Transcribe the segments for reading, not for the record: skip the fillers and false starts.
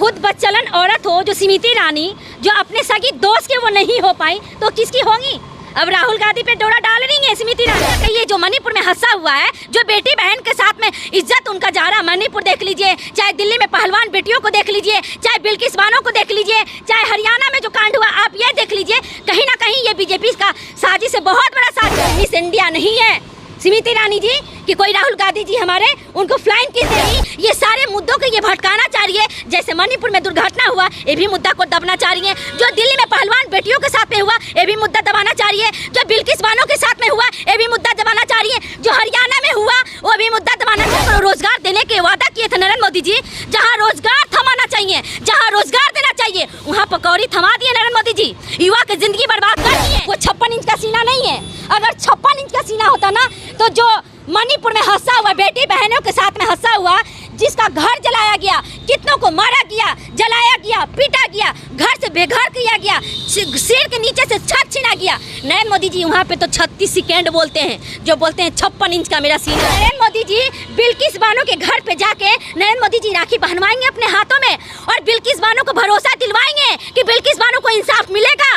खुद बच्चलन औरत हो, जो स्मृति ईरानी, जो अपने सगी दोस्त के वो नहीं हो पाई, तो किसकी होंगी? अब राहुल गांधी पे डोरा डाल रही है स्मृति ईरानी। ये जो मणिपुर में हादसा हुआ है, जो बेटी बहन के साथ में इज्जत उनका जा रहा, मणिपुर देख लीजिए, चाहे दिल्ली में पहलवान बेटियों को देख लीजिए, चाहे बिल्किस बानो को देख लीजिए, चाहे हरियाणा में जो कांड हुआ आप ये देख लीजिए, कहीं ना कहीं ये बीजेपी का साजिश है, बहुत बड़ा साजिश। मिस इंडिया नहीं है स्मृति ईरानी जी कि कोई राहुल गांधी जी हमारे उनको फ्लाइंग किस देगी। ये सारे मुद्दों को ये भटकाना चाह रही है। जैसे मणिपुर में दुर्घटना हुआ, ये भी मुद्दा को दबना चाह रही है। जो दिल्ली में पहलवान बेटियों के साथ में हुआ, ये भी मुद्दा दबाना चाह रही है। जो बिल्किस बानो के साथ में हुआ, ये भी मुद्दा दबाना चाह रही है। जो हरियाणा में हुआ, वो भी मुद्दा दबाना चाह रही है। रोजगार देने के वादा किए थे नरेंद्र मोदी जी, जहाँ रोजगार थमाना चाहिए, जहाँ रोजगार देना चाहिए, वहाँ पकौड़ी थमा दिए नरेंद्र मोदी जी। युवा की जिंदगी बर्बाद कर दिए। वो 56 इंच का सीना नहीं है। अगर 56 इंच का सीना होता ना, तो जो मणिपुर में हादसा हुआ, बेटी बहनों के साथ में हादसा हुआ, जिसका घर जलाया गया, कितनों को मारा गया, जलाया गया, पीटा गया, घर से बेघर किया गया, सिर के नीचे से छत छीना गया। नरेंद्र मोदी जी वहाँ पे तो 36 सेकेंड बोलते हैं, जो बोलते हैं 56 इंच का मेरा सीना। नरेंद्र मोदी जी बिल्किस बानो के घर पे जाके नरेंद्र मोदी जी राखी पहनवाएंगे अपने हाथों में, और बिल्किस बानो को भरोसा दिलवाएंगे कि बिल्किस बानो को इंसाफ मिलेगा।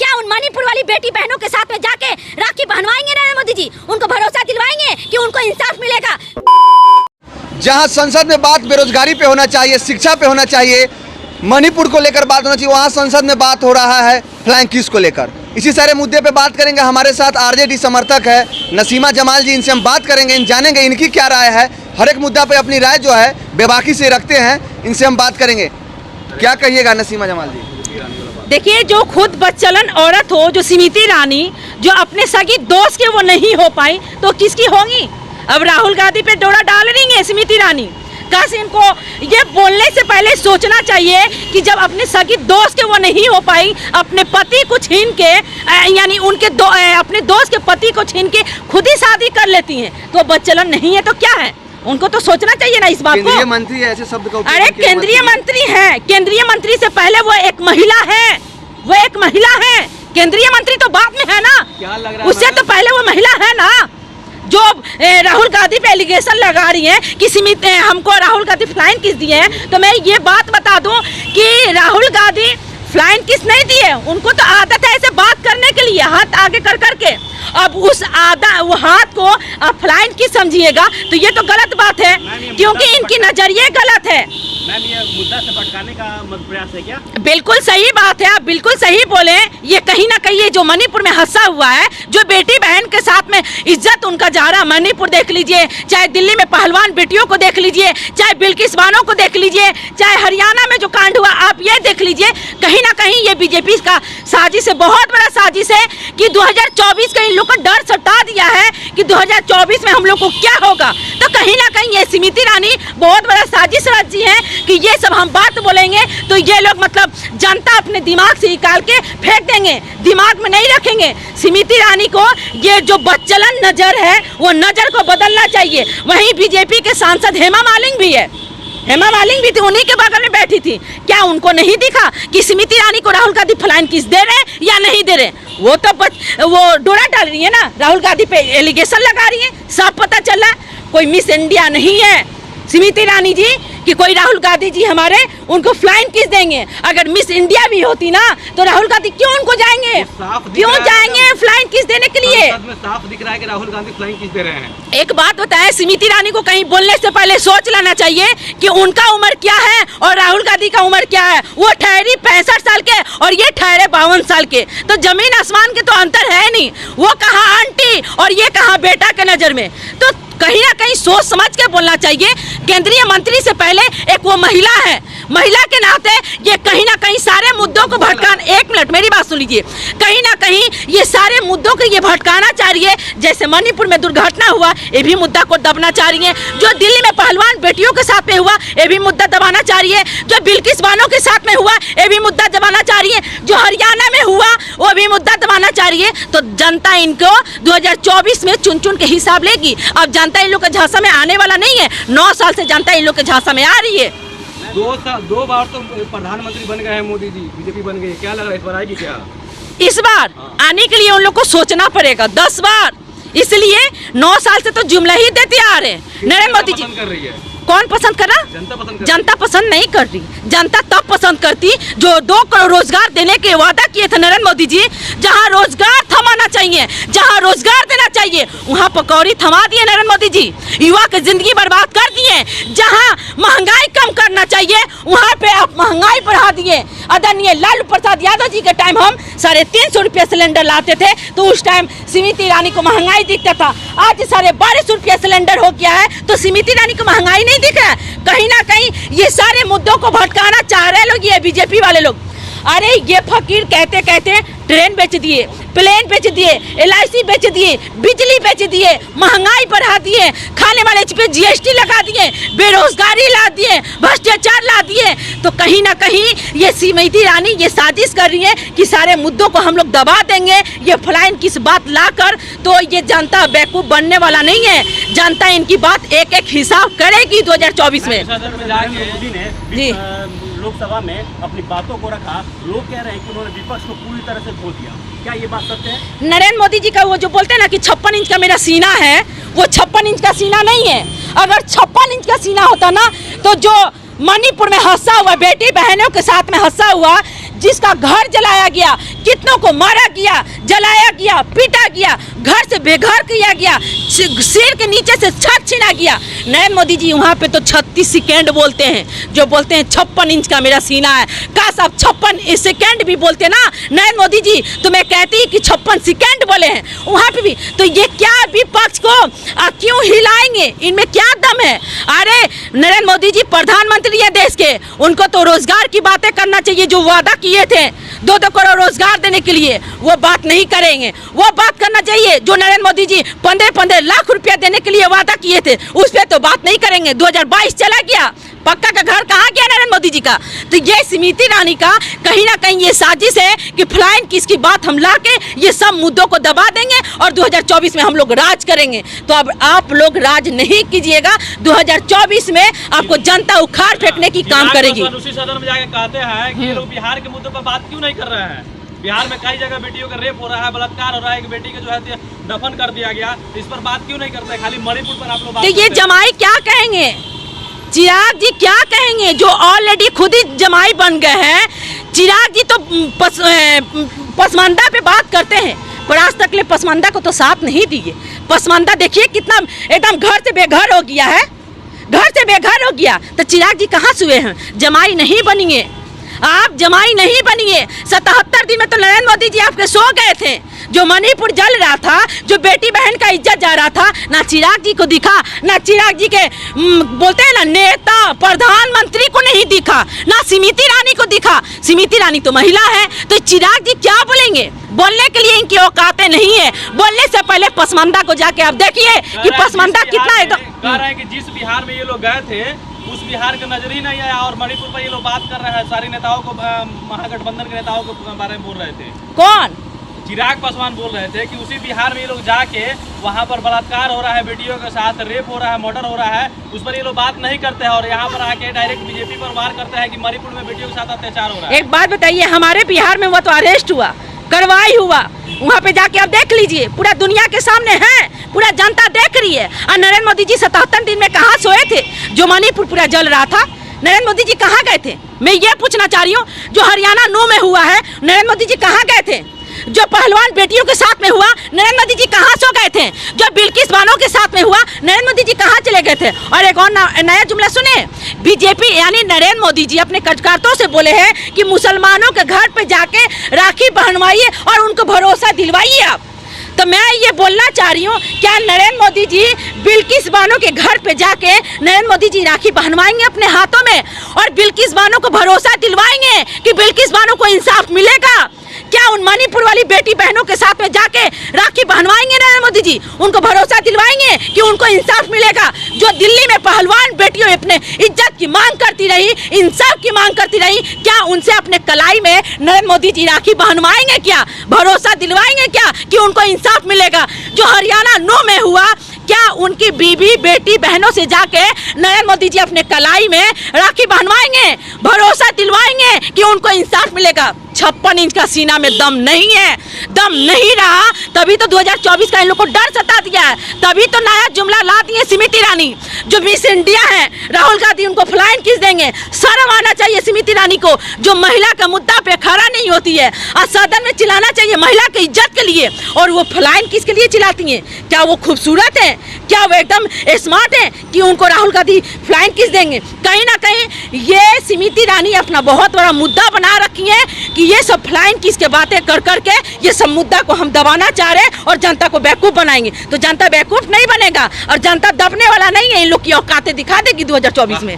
क्या उन मणिपुर वाली बेटी बहनों के साथ में जाके राखी पहनवाएंगे नरेंद्र मोदी जी? उनको भरोसा दिलवाएंगे कि उनको इंसाफ मिलेगा? जहां संसद में बात बेरोजगारी पे होना चाहिए, शिक्षा पे होना चाहिए, मणिपुर को लेकर बात होना चाहिए, वहां संसद में बात हो रहा है फ्लाइंग किस को लेकर। इसी सारे मुद्दे पे बात करेंगे। हमारे साथ आरजेडी समर्थक है नसीमा जमाल जी, इनसे हम बात करेंगे, जानेंगे इनकी क्या राय है। हर एक मुद्दा पे अपनी राय जो है बेबाकी से रखते हैं, इनसे हम बात करेंगे। क्या कहिएगा नसीमा जमाल जी? देखिए, जो खुद बच्चलन औरत हो, जो स्मृति ईरानी, जो अपने सगी दोस्त के वो नहीं हो पाई, तो किसकी होंगी? अब राहुल गांधी पे डोरा डाल रही है स्मृति ईरानी। काश इनको ये बोलने से पहले सोचना चाहिए कि जब अपने सगी दोस्त के वो नहीं हो पाई, अपने पति को छीन के, यानी उनके अपने दोस्त के पति को छीन के खुद ही शादी कर लेती हैं, तो बच्चलन नहीं है तो क्या है? उनको तो सोचना चाहिए ना इस बात को। केंद्रीय मंत्री ऐसे शब्द का उपयोग। अरे केंद्रीय मंत्री है, केंद्रीय मंत्री से पहले वो एक महिला है, वो एक महिला है। केंद्रीय मंत्री तो बाद में है ना, क्या लग रहा है? उससे तो पहले वो महिला है ना। जो राहुल गांधी पे एलिगेशन लगा रही है कि सीमित हमको राहुल गांधी फ्लाइंग किस दिए हैं, तो मैं ये बात बता दूं कि राहुल गांधी फ्लाइंग किस नहीं दिए। उनको तो आदत है ऐसे बात करने के लिए, हाथ आगे कर करके। अब उस वो हाथ को आप फ्लाइंग किस समझिएगा, तो ये तो गलत बात है, क्योंकि इनकी नजरिए गलत है। मैम, ये मुद्दा से भटकाने का प्रयास है क्या? बिल्कुल सही बात है, आप बिल्कुल सही बोले। ये कहीं ना कहीं ये जो मणिपुर में हादसा हुआ है, जो बेटी बहन के साथ में इज्जत उनका जा रहा, मणिपुर देख लीजिए, चाहे दिल्ली में पहलवान बेटियों को देख लीजिए, चाहे बिल्किस बानो को देख लीजिए, चाहे हरियाणा में जो कांड हुआ आप ये देख लीजिए, कहीं ना कहीं ये बीजेपी का साजिश है, बहुत बड़ा साजिश है कि 2024 का इन लोग को डर सता दिया है कि 2024 में हम लोग को क्या होगा। तो कहीं ना कहीं ये स्मृति ईरानी बहुत बड़ा साजिश रची है कि ये सब हम बात बोलेंगे तो ये लोग मतलब जनता अपने दिमाग से निकाल के फेंक देंगे, दिमाग में नहीं रखेंगे। स्मृति ईरानी को ये जो बच्चलन नजर है, वो नजर को बदलना चाहिए। वहीं बीजेपी के सांसद हेमा मालिनी भी है, हेमा मालिनी भी थी, उन्हीं के बगल में बैठी थी। क्या उनको नहीं दिखा कि स्मृति ईरानी को राहुल गांधी फ्लाइंग किस दे रहे हैं या नहीं दे रहे? वो तो वो डोरा डाल रही है ना, राहुल गांधी पे एलिगेशन लगा रही है, सब पता चल रहा। कोई मिस इंडिया नहीं है स्मृति ईरानी जी कि कोई राहुल गांधी जी हमारे उनको फ्लाइंग किस देंगे। अगर मिस इंडिया भी होती ना, तो राहुल गांधी क्यों उनको जाएंगे, क्यों जाएंगे फ्लाइंग किस देने के लिए? साफ दिख रहा है कि राहुल गांधी फ्लाइंग किस दे रहे हैं। एक बात बताएं, स्मृति ईरानी को कहीं बोलने से पहले सोच लेना चाहिए कि उनका उम्र क्या है और राहुल गांधी का उम्र क्या है। वो ठहरी 65 साल के और ये ठहरे 52 साल के, तो जमीन आसमान के तो अंतर है नहीं। वो कहाँ आंटी और ये कहाँ बेटा के नजर में, तो कहीं ना कहीं सोच समझ के बोलना चाहिए। केंद्रीय मंत्री से पहले एक वो महिला है, महिला के नाते ये कहीं ना कहीं सारे मुद्दों को भटकाना, एक मिनट मेरी बात सुन लीजिए, कहीं ना कहीं ये सारे मुद्दों को ये भटकाना चाह रही है। जैसे मणिपुर में दुर्घटना हुआ, ये भी मुद्दा को दबना चाह रही है। जो दिल्ली में पहलवान बेटियों के साथ में हुआ, ये भी मुद्दा दबाना चाह रही है। जो बिल्किस बानो के साथ में हुआ, ये भी मुद्दा दबाना चाह रही है। जो हरियाणा में हुआ, वो भी मुद्दा दबाना चाह रही है। तो जनता इनको 2024 में चुन चुन के हिसाब लेगी। अब जनता इन लोग के झांसा में आने वाला नहीं है, 9 साल से जनता इन लोग के झांसा में आ रही है। 2 बार तो प्रधानमंत्री बन गए हैं मोदी जी, बीजेपी बन गई, क्या लग रहा है इस बार आएगी क्या? इस बार आने के लिए उन लोग को सोचना पड़ेगा 10 बार, इसलिए 9 साल से तो जुमला ही देते आ रहे हैं। नरेंद्र मोदी जी कर रही है, कौन पसंद कर रहा? जनता पसंद कर जनता पसंद नहीं कर रही। जनता तब पसंद करती जो 2 करोड़ रोजगार देने के वादा किए थे नरेंद्र मोदी जी। जहां रोजगार थमाना चाहिए, जहां रोजगार देना चाहिए, वहां पकौड़ी थमा दिए नरेंद्र मोदी जी। युवा की जिंदगी बर्बाद कर दिए। जहां महंगाई कम करना चाहिए, वहां पे आप महंगाई बढ़ा दिए। आदरणीय लालू प्रसाद यादव जी के टाइम हम 350 रुपये सिलेंडर लाते थे, तो उस टाइम स्मृति ईरानी को महंगाई दिखता था। आज 1250 रुपये सिलेंडर हो गया है, तो स्मृति ईरानी को महंगाई नहीं दिख रहा है। कहीं ना कहीं ये सारे मुद्दों को भटकाना चाह रहे लोग, ये बीजेपी वाले लोग। अरे ये फकीर कहते कहते ट्रेन बेच दिए, प्लेन बेच दिए, LIC बेच दिए, बिजली बेच दिए, महंगाई बढ़ा दिए, खाने वाले पे GST लगा दिए, बेरोजगारी ला दिए, भ्रष्टाचार ला दिए। तो कहीं ना कहीं ये स्मृति ईरानी ये साजिश कर रही है कि सारे मुद्दों को हम लोग दबा देंगे। ये फलाइन किस बात लाकर, तो ये जनता बेवकूफ बनने वाला नहीं है। जनता इनकी बात एक एक हिसाब करेगी 2024 में। मोदी ने जी। लोकसभा में अपनी बातों को रखा। लोग कह रहे हैं कि उन्होंने विपक्ष को पूरी तरह से धो दिया। क्या ये बात सत्य है? नरेंद्र मोदी जी का वो जो बोलते हैं ना कि 56 इंच का मेरा सीना है, वो 56 इंच का सीना नहीं है। अगर 56 इंच का सीना होता ना, तो जो मणिपुर में हादसा हुआ, बेटी बहनों के साथ में हादसा हुआ, जिसका घर जलाया गया, कितनों को मारा गया, जलाया गया, पीटा गया, घर से बेघर किया गया, सिर के नीचे से छत छीना गया। नरेंद्र मोदी जी वहाँ पे तो 36 सेकेंड बोलते हैं, जो बोलते हैं 56 इंच का मेरा सीना है। काश आप 56 सेकेंड भी बोलते ना नरेंद्र मोदी जी, तो मैं कहती कि 56 सेकेंड बोले हैं वहाँ पे भी। तो ये क्या विपक्ष को क्यों हिलाएंगे? इनमें क्या दम है? अरे नरेंद्र मोदी जी प्रधानमंत्री है देश के, उनको तो रोजगार की बातें करना चाहिए। जो वादा किए थे 2 करोड़ रोजगार देने के लिए, वो बात नहीं करेंगे। वो बात करना चाहिए जो नरेंद्र मोदी जी 15 लाख रुपया देने के लिए वादा किए थे, उस पर तो बात नहीं करेंगे। 2022 चला गया, पक्का का घर कहाँ गया नरेंद्र मोदी जी का? तो ये स्मृति ईरानी का कहीं ना कहीं ये साजिश है कि फ्लाइन किसकी बात हम ला के ये सब मुद्दों को दबा देंगे और 2024 में हम लोग राज करेंगे। तो अब आप लोग राज नहीं कीजिएगा, 2024 में आपको जनता उखाड़ फेंकने की काम करेगी। उसी सदन में जाके कहते हैं कि ये लोग बिहार के मुद्दों पर बात क्यों नहीं कर रहे हैं? बिहार में कई जगह बेटियों का रेप हो रहा है, बलात्कार हो रहा है, एक बेटी का जो है दफन कर दिया गया, इस पर बात क्यों नहीं करते? खाली मणिपुर पर आप लोग बात तो ये करते हैं। जमाई क्या कहेंगे? चिराग जी क्या कहेंगे जो ऑलरेडी खुद ही जमाई बन गए हैं? चिराग जी तो पसमानदा पे बात करते हैं, पर आज तक ले पसमानदा को तो साथ नहीं दिए। पसमानदा देखिए कितना एकदम घर से बेघर हो गया है, घर से बेघर हो गया। तो चिराग जी कहाँ से हुए हैं? जमाई नहीं बनिए, आप जमाई नहीं बनिए। 77 दिन में तो नरेंद्र मोदी जी आपके सो गए थे। जो मणिपुर जल रहा था, जो बेटी बहन का इज्जत जा रहा था, ना चिराग जी को दिखा, ना चिराग जी के बोलते हैं ना नेता प्रधानमंत्री को नहीं दिखा, ना स्मृति ईरानी को दिखा। स्मृति ईरानी तो महिला है, तो चिराग जी क्या बोलेंगे? बोलने के लिए इनकी औकातें नहीं है। बोलने से पहले पसमानदा को जाके आप देखिए कि पसमानदा कितना एकदम कह रहे हैं कि जिस बिहार में ये लोग गए थे उस बिहार का नजर ही नहीं आया, और मणिपुर पर ये लोग बात कर रहे हैं। सारी नेताओं को, महागठबंधन के नेताओं के बारे में बोल रहे थे। कौन? चिराग पासवान बोल रहे थे कि उसी बिहार में ये लोग जाके वहाँ पर बलात्कार हो रहा है, बेटियों के साथ रेप हो रहा है, मर्डर हो रहा है, उस पर ये लोग बात नहीं करते हैं, और यहाँ पर आके डायरेक्ट बीजेपी पर वार करते हैं कि मणिपुर में बेटियों के साथ अत्याचार हो रहा है। एक बात बताइए, हमारे बिहार में वो तो अरेस्ट हुआ, कार्रवाई हुआ, वहाँ पे जाके आप देख लीजिए, पूरा दुनिया के सामने है, पूरा जनता देख रही है। और नरेंद्र मोदी जी 77 दिन में कहाँ सोए थे? जो मणिपुर पूरा जल रहा था, नरेंद्र मोदी जी कहाँ गए थे? मैं ये पूछना चाह रही हूँ। जो हरियाणा 9 में हुआ है, नरेंद्र मोदी जी कहाँ गए थे? जो पहलवान बेटियों के साथ में हुआ, नरेंद्र मोदी जी कहाँ सो गए थे? जो बिल्किस बानो के साथ में हुआ, नरेंद्र मोदी जी कहाँ चले गए थे? और एक और नया जुमला सुने, बीजेपी यानी नरेंद्र मोदी जी अपने कार्यकर्ताओं से बोले हैं कि मुसलमानों के घर पे जाके राखी पहनवाइए और उनको भरोसा दिलवाइए आप। तो मैं ये बोलना चाह रही हूँ, क्या नरेंद्र मोदी जी बिल्किस बानो के घर पे जाके नरेंद्र मोदी जी राखी पहनवाएंगे अपने हाथों में और बिल्किस बानो को भरोसा दिलवाएंगे कि बिल्किस बानो को इंसाफ मिलेगा? क्या उन मणिपुर वाली बेटी बहनों के साथ में जाके राखी पहनवाएंगे नरेंद्र मोदी जी? उनको भरोसा दिलवाएंगे कि उनको इंसाफ मिलेगा? जो दिल्ली में पहलवान बेटियों अपने इज्जत की मांग करती रही, इंसाफ की मांग करती रही, क्या उनसे अपने कलाई में नरेंद्र मोदी जी राखी पहनवाएंगे? क्या भरोसा दिलवाएंगे क्या कि उनको इंसाफ मिलेगा? जो हरियाणा 9 में हुआ, क्या उनकी बीवी बेटी बहनों से जाके नरेंद्र मोदी जी अपने कलाई में राखी पहनवाएंगे, भरोसा दिलवाएंगे कि उनको इंसाफ मिलेगा? 56 इंच का सीना में दम नहीं है, दम नहीं रहा, तभी तो 2024 का इन लोग को डर सता दिया है। तभी तो नया जुमला ला दिए स्मृति ईरानी जो मिस इंडिया है, राहुल गांधी उनको फ्लाइंग किस देंगे। शर्म आना चाहिए स्मृति ईरानी को जो महिला का मुद्दा पे खड़ा नहीं होती है, और सदन में चिल्लाना चाहिए महिला की इज्जत के लिए, और वो फ्लाइंग किसके लिए चिल्लाती हैं? क्या वो खूबसूरत है? क्या वो एकदम स्मार्ट है कि उनको राहुल गांधी फ्लाइंग किस देंगे? कहीं ना कहीं ये स्मृति ईरानी अपना बहुत बड़ा मुद्दा बना रखी है कि ये सब फ्लाइंग किस के बातें कर करके ये सब मुद्दा को हम दबाना चाह रहे हैं और जनता को बेवकूफ बनाएंगे। तो जनता बेवकूफ नहीं बनेगा और जनता दबने वाला नहीं है। इन लोग की औकातें दिखा देगी 2024 में।